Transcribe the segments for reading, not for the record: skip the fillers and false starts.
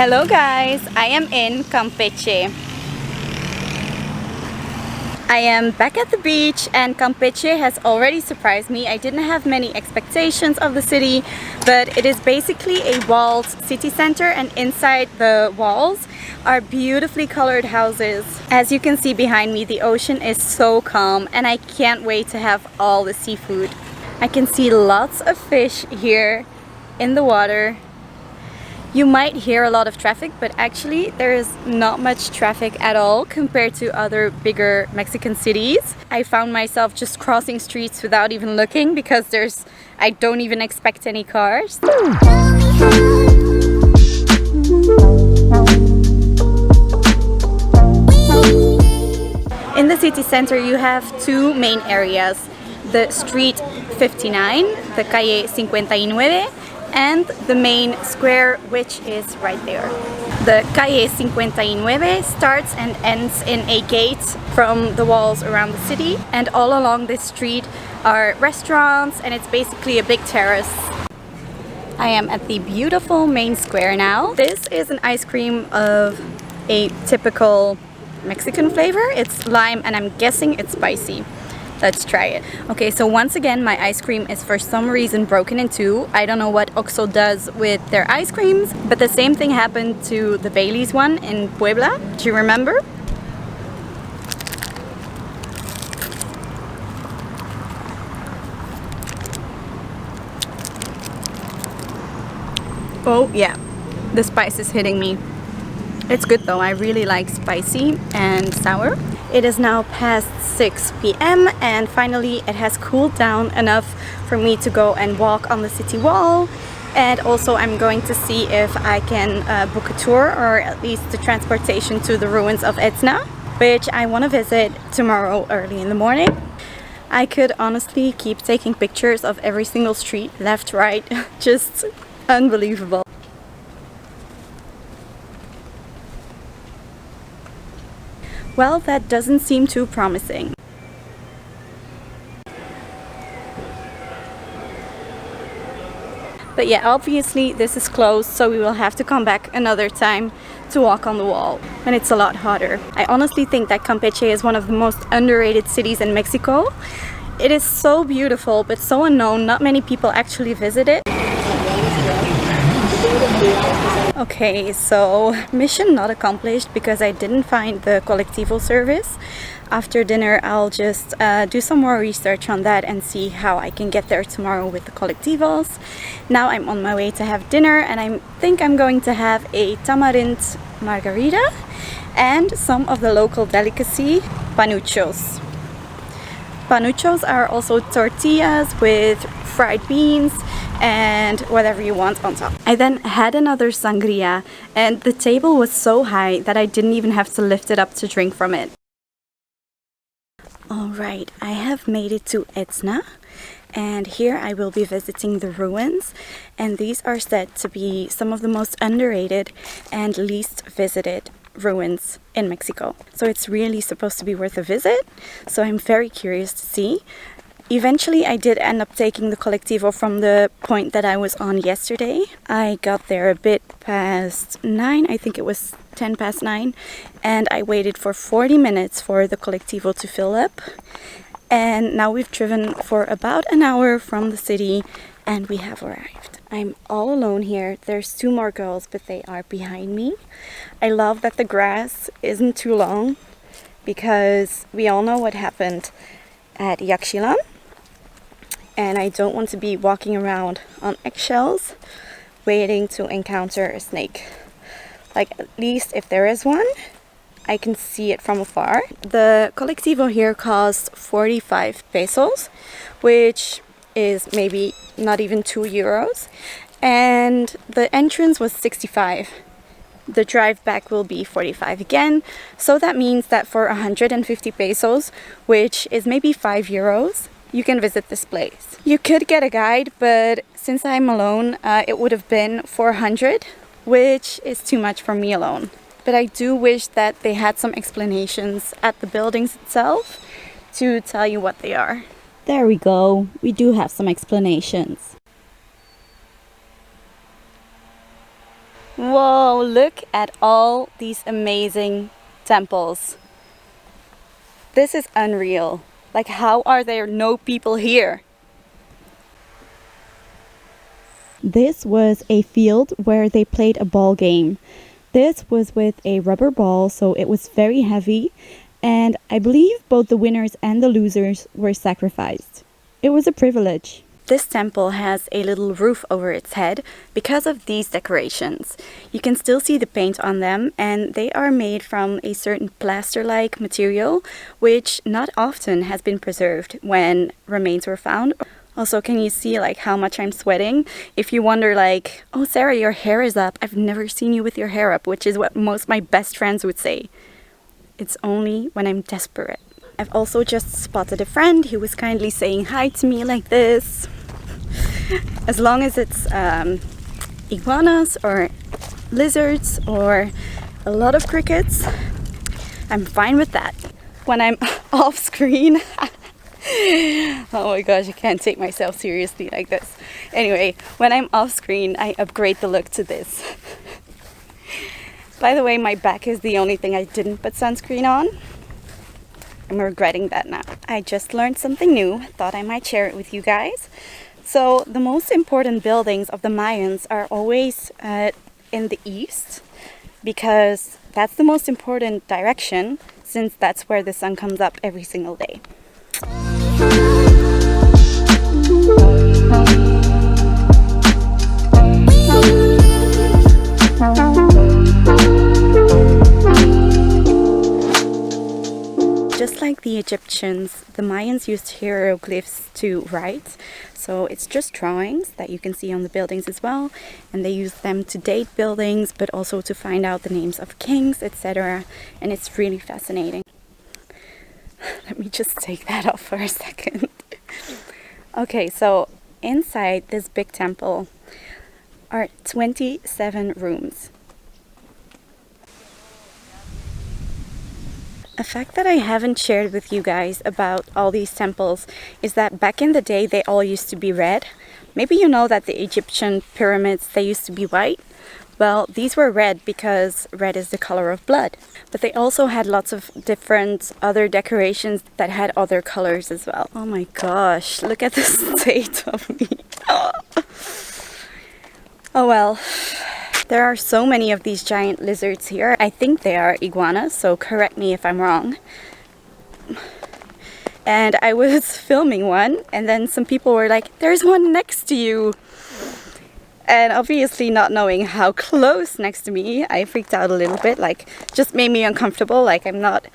Hello guys, I am in Campeche. I am back at the beach and Campeche has already surprised me. I didn't have many expectations of the city, but it is basically a walled city center, and inside the walls are beautifully colored houses. As you can see behind me, the ocean is so calm and I can't wait to have all the seafood. I can see lots of fish here in the water. You might hear a lot of traffic, but actually there is not much traffic at all compared to other bigger Mexican cities. I found myself just crossing streets without even looking because I don't even expect any cars. In the city center you have two main areas. The street 59, the Calle 59, and the main square, which is right there. The Calle 59 starts and ends in a gate from the walls around the city, and all along this street are restaurants, and it's basically a big terrace. I am at the beautiful main square now. This is an ice cream of a typical Mexican flavor. It's lime and I'm guessing it's spicy. Let's try it. Okay, so once again my ice cream is for some reason broken in two. I don't know what Oxxo does with their ice creams, but the same thing happened to the Bailey's one in Puebla. Do you remember? Oh yeah, the spice is hitting me. It's good though, I really like spicy and sour. It is now past 6 p.m. and finally it has cooled down enough for me to go and walk on the city wall. And also I'm going to see if I can book a tour, or at least the transportation to the ruins of Edzna, which I want to visit tomorrow early in the morning. I could honestly keep taking pictures of every single street, left, right, just unbelievable. Well, that doesn't seem too promising. But yeah, obviously this is closed, so we will have to come back another time to walk on the wall when it's a lot hotter. I honestly think that Campeche is one of the most underrated cities in Mexico. It is so beautiful, but so unknown. Not many people actually visit it. Okay, so mission not accomplished because I didn't find the collectivo service. After dinner I'll just do some more research on that and see how I can get there tomorrow with the collectivos. Now I'm on my way to have dinner and I think I'm going to have a tamarind margarita and some of the local delicacy, panuchos. Panuchos are also tortillas with fried beans and whatever you want on top. I then had another sangria and the table was so high that I didn't even have to lift it up to drink from it. Alright, I have made it to Edzna and here I will be visiting the ruins, and these are said to be some of the most underrated and least visited ruins in Mexico. So it's really supposed to be worth a visit, so I'm very curious to see. Eventually I did end up taking the collectivo from the point that I was on yesterday. I got there a bit past 9, I think it was 10 past 9, and I waited for 40 minutes for the collectivo to fill up. And now we've driven for about an hour from the city and we have arrived. I'm all alone here. There's two more girls, but they are behind me. I love that the grass isn't too long because we all know what happened at Yaxchilan. And I don't want to be walking around on eggshells waiting to encounter a snake. Like, at least if there is one, I can see it from afar. The collectivo here costs 45 pesos, which is maybe not even 2 euros. And the entrance was 65. The drive back will be 45 again. So that means that for 150 pesos, which is maybe 5 euros, you can visit this place. You could get a guide, but since I'm alone, it would have been 400, which is too much for me alone. But I do wish that they had some explanations at the buildings itself to tell you what they are. There we go. We do have some explanations. Whoa, look at all these amazing temples. This is unreal. Like, how are there no people here? This was a field where they played a ball game. This was with a rubber ball, so it was very heavy, and I believe both the winners and the losers were sacrificed. It was a privilege. This temple has a little roof over its head because of these decorations. You can still see the paint on them, and they are made from a certain plaster-like material, which not often has been preserved when remains were found. Also, can you see like how much I'm sweating? If you wonder like, oh Sarah, your hair is up. I've never seen you with your hair up, which is what most of my best friends would say. It's only when I'm desperate. I've also just spotted a friend who was kindly saying hi to me like this. As long as it's iguanas or lizards or a lot of crickets, I'm fine with that. When I'm off screen, oh my gosh, I can't take myself seriously like this. Anyway, when I'm off screen, I upgrade the look to this. By the way, my back is the only thing I didn't put sunscreen on. I'm regretting that now. I just learned something new, thought I might share it with you guys. So the most important buildings of the Mayans are always in the east, because that's the most important direction, since that's where the sun comes up every single day. Just like the Egyptians, the Mayans used hieroglyphs to write, so it's just drawings that you can see on the buildings as well, and they use them to date buildings, but also to find out the names of kings, etc., and it's really fascinating. Let me just take that off for a second. Okay, so inside this big temple are 27 rooms. A fact that I haven't shared with you guys about all these temples is that back in the day they all used to be red. Maybe you know that the Egyptian pyramids, they used to be white. Well, these were red because red is the color of blood. But they also had lots of different other decorations that had other colors as well. Oh my gosh, look at the state of me. Oh well. There are so many of these giant lizards here. I think they are iguanas, so correct me if I'm wrong. And I was filming one, and then some people were like, there's one next to you. And obviously not knowing how close next to me, I freaked out a little bit, like just made me uncomfortable. Like I'm not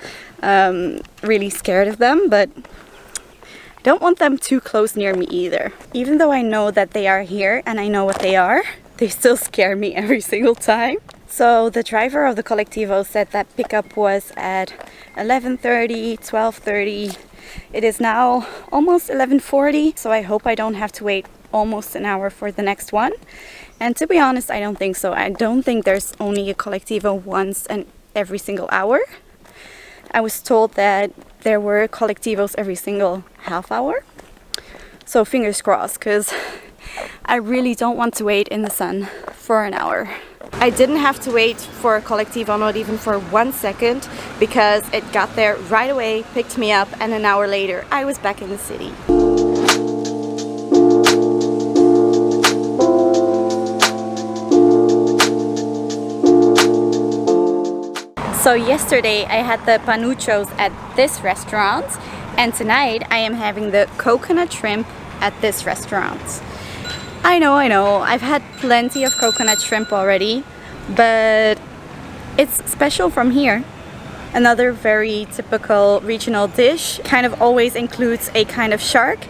really scared of them, but I don't want them too close near me either. Even though I know that they are here and I know what they are, they still scare me every single time. So the driver of the collectivo said that pickup was at 11:30, 12:30. It is now almost 11:40, so I hope I don't have to wait almost an hour for the next one. And to be honest, I don't think so. I don't think there's only a collectivo once and every single hour. I was told that there were collectivos every single half hour. So fingers crossed, because I really don't want to wait in the sun for an hour. I didn't have to wait for a collectivo, not even for 1 second, because it got there right away, picked me up, and an hour later I was back in the city. So yesterday I had the Panuchos at this restaurant, and tonight I am having the coconut shrimp at this restaurant. I know, I've had plenty of coconut shrimp already, but it's special from here. Another very typical regional dish kind of always includes a kind of shark,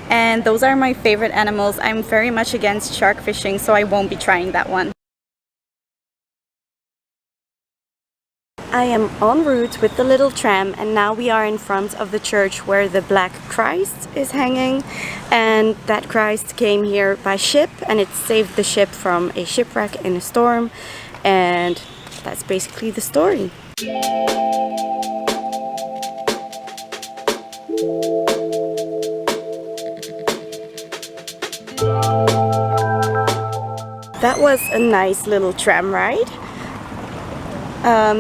and those are my favorite animals. I'm very much against shark fishing, so I won't be trying that one. I am en route with the little tram, and now we are in front of the church where the Black Christ is hanging, and that Christ came here by ship and it saved the ship from a shipwreck in a storm, and that's basically the story. That was a nice little tram ride.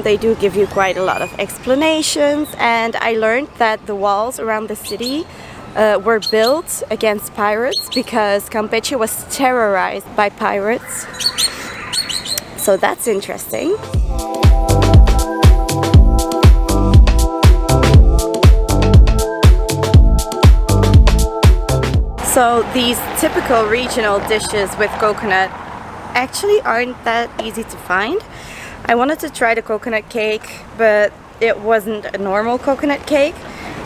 They do give you quite a lot of explanations, and I learned that the walls around the city were built against pirates because Campeche was terrorized by pirates. So that's interesting. So these typical regional dishes with coconut actually aren't that easy to find. I wanted to try the coconut cake, but it wasn't a normal coconut cake,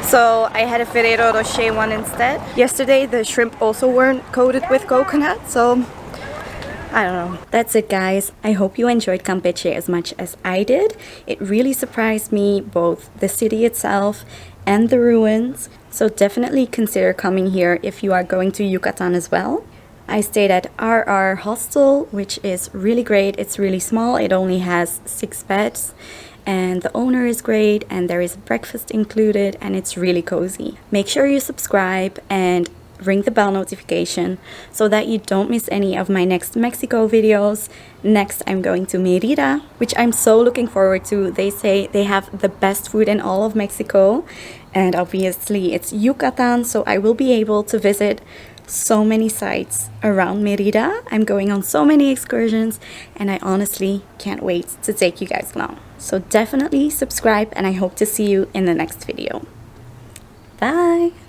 so I had a Ferrero Rocher one instead. Yesterday the shrimp also weren't coated with coconut, so I don't know. That's it, guys. I hope you enjoyed Campeche as much as I did. It really surprised me, both the city itself and the ruins, so definitely consider coming here if you are going to Yucatan as well. I stayed at RR Hostel, which is really great. It's really small. It only has 6 beds, and the owner is great, and there is breakfast included, and it's really cozy. Make sure you subscribe and ring the bell notification so that you don't miss any of my next Mexico videos. Next, I'm going to Mérida, which I'm so looking forward to. They say they have the best food in all of Mexico, and obviously it's Yucatan, so I will be able to visit so many sites around Mérida. I'm going on so many excursions, and I honestly can't wait to take you guys along. So definitely subscribe, and I hope to see you in the next video. Bye!